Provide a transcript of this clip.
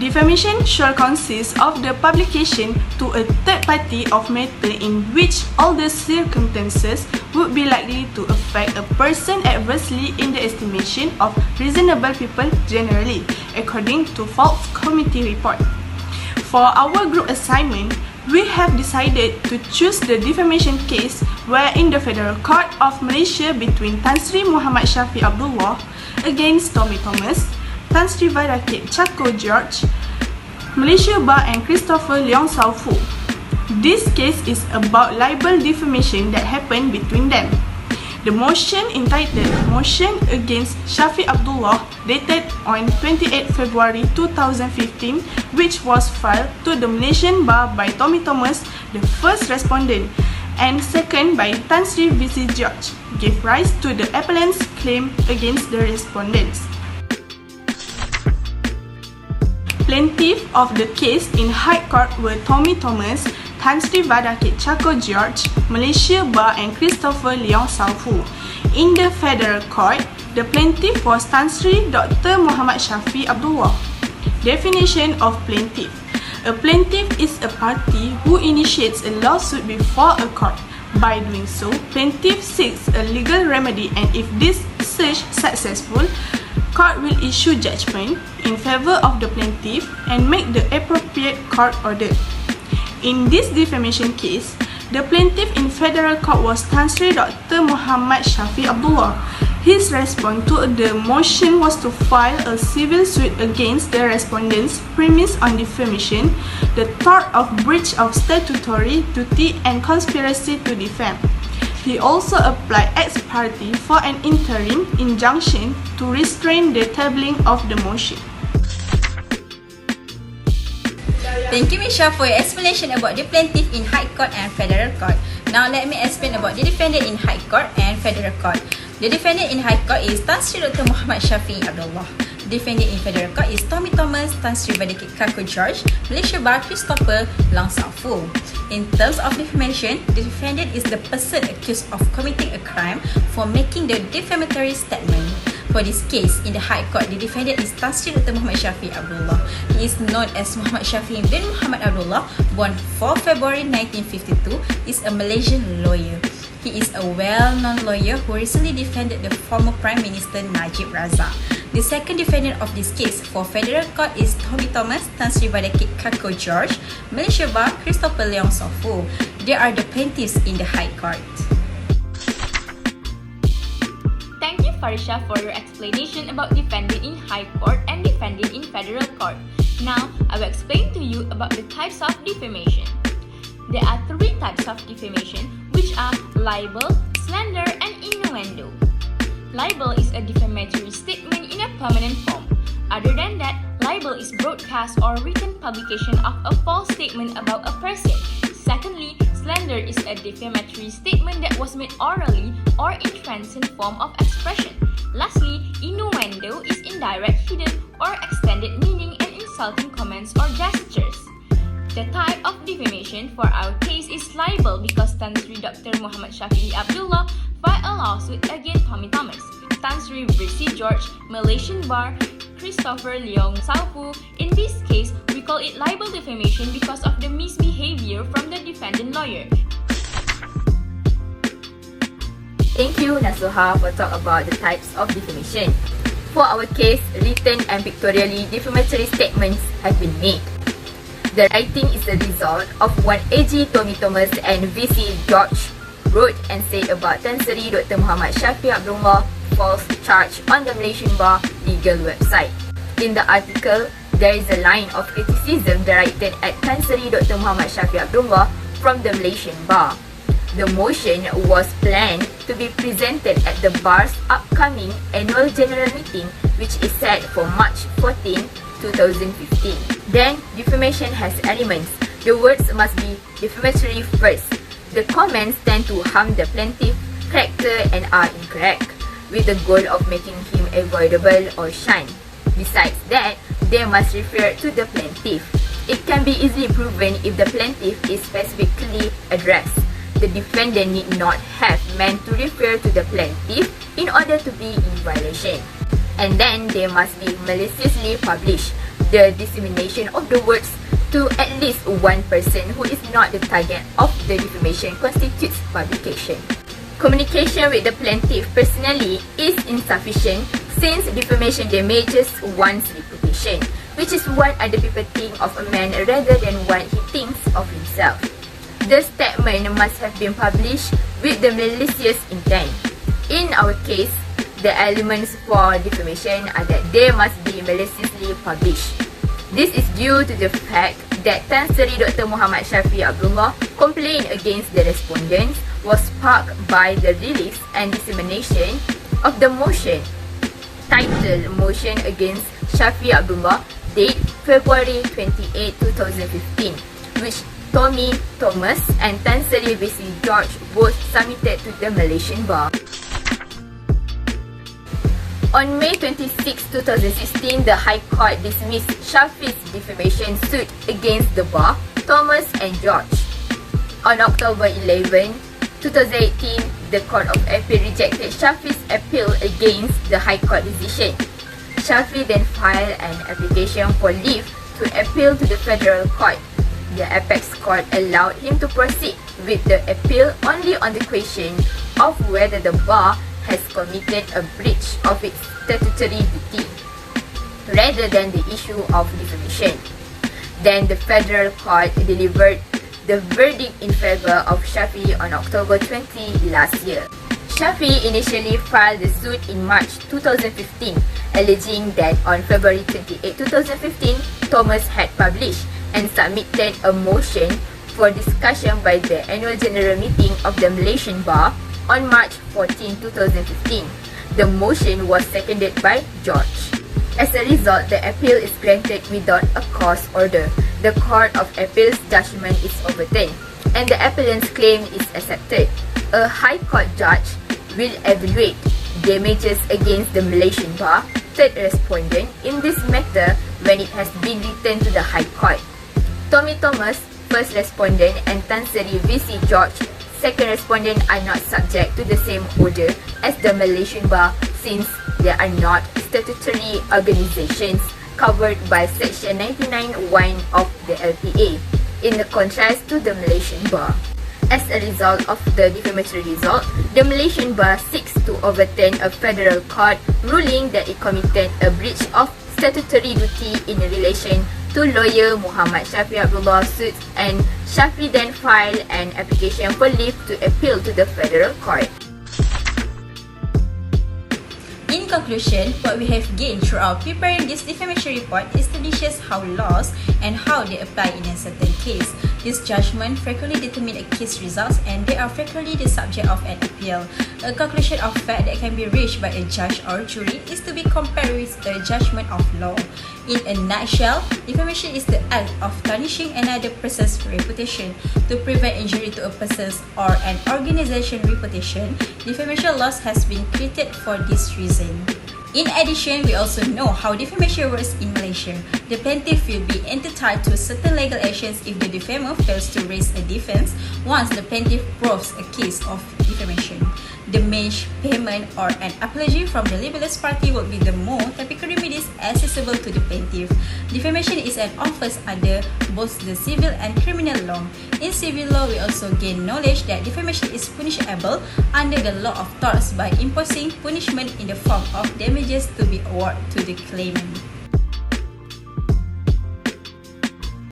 Defamation shall consist of the publication to a third party of matter in which all the circumstances would be likely to affect a person adversely in the estimation of reasonable people generally, according to False Committee report. For our group assignment, we have decided to choose the defamation case where in the Federal Court of Malaysia between Tan Sri Muhammad Shafee Abdullah against Tommy Thomas, Tan Sri VADAKETH CHACKO George, Malaysia Bar and Christopher Leong Saufu. This case is about libel defamation that happened between them. The motion entitled Motion Against Shafee Abdullah dated on 28 February 2015, which was filed to the Malaysian Bar by Tommy Thomas, the first respondent, and second by Tan Sri VC George, gave rise to the appellant's claim against the respondents. Plaintiff of the case in High Court were Tommy Thomas, Tan Sri VADAKETH CHACKO George, Malaysia Bar and Christopher Leong Saufu. In the Federal Court, the plaintiff was Tan Sri Dr. Muhammad Shafee Abdullah. Definition of plaintiff. A plaintiff is a party who initiates a lawsuit before a court. By doing so, plaintiff seeks a legal remedy, and if this search successful, court will issue judgment in favor of the plaintiff and make the appropriate court order. In this defamation case, the plaintiff in Federal Court was Tan Sri Dr. Muhammad Shafee Abdullah. His response to the motion was to file a civil suit against the respondents premised on defamation, the tort of breach of statutory duty and conspiracy to defame. He also applied ex parte for an interim injunction to restrain the tabling of the motion. Thank you, Misha, for your explanation about the plaintiff in High Court and Federal Court. Now, let me explain about the defendant in High Court and Federal Court. The defendant in High Court is Tan Sri Dr. Muhammad Shafee Abdullah. The defendant in Federal Court is Tommy Thomas, Tan Sri VADAKETH CHACKO George, Malaysia Bar Christopher Leong Saufu. In terms of defamation, the defendant is the person accused of committing a crime for making the defamatory statement. For this case, in the High Court, the defendant is Tan Sri Dr. Muhammad Shafee Abdullah. He is known as Muhammad Shafee bin Muhammad Abdullah, born 4 February 1952, is a Malaysian lawyer. He is a well-known lawyer who recently defended the former Prime Minister Najib Razak. The second defendant of this case for Federal Court is Tommy Thomas, Tan Sri VADAKETH CHACKO George, Malaysia Bar Christopher Leong Saufu. They are the plaintiffs in the High Court. Thank you, Farisha, for your explanation about defendant in High Court and defendant in Federal Court. Now, I will explain to you about the types of defamation. There are three types of defamation, which are libel, slander, and innuendo. Libel is a defamatory statement in a permanent form. Other than that, libel is broadcast or written publication of a false statement about a person. Secondly, slander is a defamatory statement that was made orally or in transient form of expression. Lastly, innuendo is indirect, hidden, or extended meaning and insulting comments or gestures. The type of defamation for our case is libel because Tan Sri Dr. Muhammad Shafee Abdullah filed a lawsuit against Tommy Thomas, Tan Sri VC George, Malaysian Bar, Christopher Leong Saufu. In this case, we call it libel defamation because of the misbehavior from the defendant lawyer. Thank you, Nasuha, for talk about the types of defamation. For our case, written and pictorially defamatory statements have been made. The writing is a result of what AG Tommy Thomas and VC George wrote and said about Tan Sri Dr. Muhammad Shafee Abdullah false charge on the Malaysian Bar legal website. In the article, there is a line of criticism directed at Tan Sri Dr. Muhammad Shafee Abdullah from the Malaysian Bar. The motion was planned to be presented at the Bar's upcoming annual general meeting, which is set for March 14, 2015. Then, defamation has elements. The words must be defamatory first. The comments tend to harm the plaintiff's character and are incorrect, with the goal of making him avoidable or shunned. Besides that, they must refer to the plaintiff. It can be easily proven if the plaintiff is specifically addressed. The defendant need not have meant to refer to the plaintiff in order to be in violation. And then they must be maliciously published. the dissemination of the words to at least one person who is not the target of the defamation constitutes publication. Communication with the plaintiff personally is insufficient since defamation damages one's reputation, which is what other people think of a man rather than what he thinks of himself. The statement must have been published with the malicious intent. In our case, the elements for defamation are that they must be maliciously published. This is due to the fact that Tan Sri Dr. Muhammad Shafee Abdullah complaint against the respondents was sparked by the release and dissemination of the motion titled Motion Against Shafee Abdullah, date February 28, 2015, which Tommy Thomas and Tan Sri VC George both submitted to the Malaysian Bar. On May 26, 2016, the High Court dismissed Shafee's defamation suit against the Bar, Thomas and George. On October 11, 2018, the Court of Appeal rejected Shafee's appeal against the High Court decision. Shafee then filed an application for leave to appeal to the Federal Court. The Apex Court allowed him to proceed with the appeal only on the question of whether the Bar has committed a breach of its statutory duty, rather than the issue of defamation. Then the Federal Court delivered the verdict in favor of Shafee on October 20 last year. Shafee initially filed the suit in March 2015, alleging that on February 28, 2015, Thomas had published and submitted a motion for discussion by the Annual General Meeting of the Malaysian Bar on March 14, 2015. The motion was seconded by George. As a result, the appeal is granted without a cause order. The Court of Appeal's judgment is overturned, and the appellant's claim is accepted. A High Court judge will evaluate damages against the Malaysian Bar, third respondent, in this matter when it has been returned to the High Court. Tommy Thomas, first respondent, and Tan Sri VC George, second respondent, are not subject to the same order as the Malaysian Bar since they are not statutory organizations covered by Section 99(1) of the LPA, in the contrast to the Malaysian Bar. As a result of the defamatory result, the Malaysian Bar seeks to overturn a federal court ruling that it committed a breach of statutory duty in relation to lawyer Muhammad Shafee Abdullah suit, and Shafee then filed an application for leave to appeal to the federal court. In conclusion, what we have gained throughout preparing this defamation report establishes how laws and how they apply in a certain case. This judgment frequently determine a case results, and they are frequently the subject of an appeal. A conclusion of fact that can be reached by a judge or jury is to be compared with a judgment of law. In a nutshell, defamation is the act of tarnishing another person's reputation. To prevent injury to a person's or an organization's reputation, defamation laws has been created for this reason. In addition, we also know how defamation works in Malaysia. The plaintiff will be entitled to certain legal actions if the defamer fails to raise a defense once the plaintiff proves a case of defamation. Damage, payment, or an apology from the libelous party would be the more typical remedies accessible to the plaintiff. Defamation is an offence under both the civil and criminal law. In civil law, we also gain knowledge that defamation is punishable under the law of torts by imposing punishment in the form of damages to be awarded to the claimant.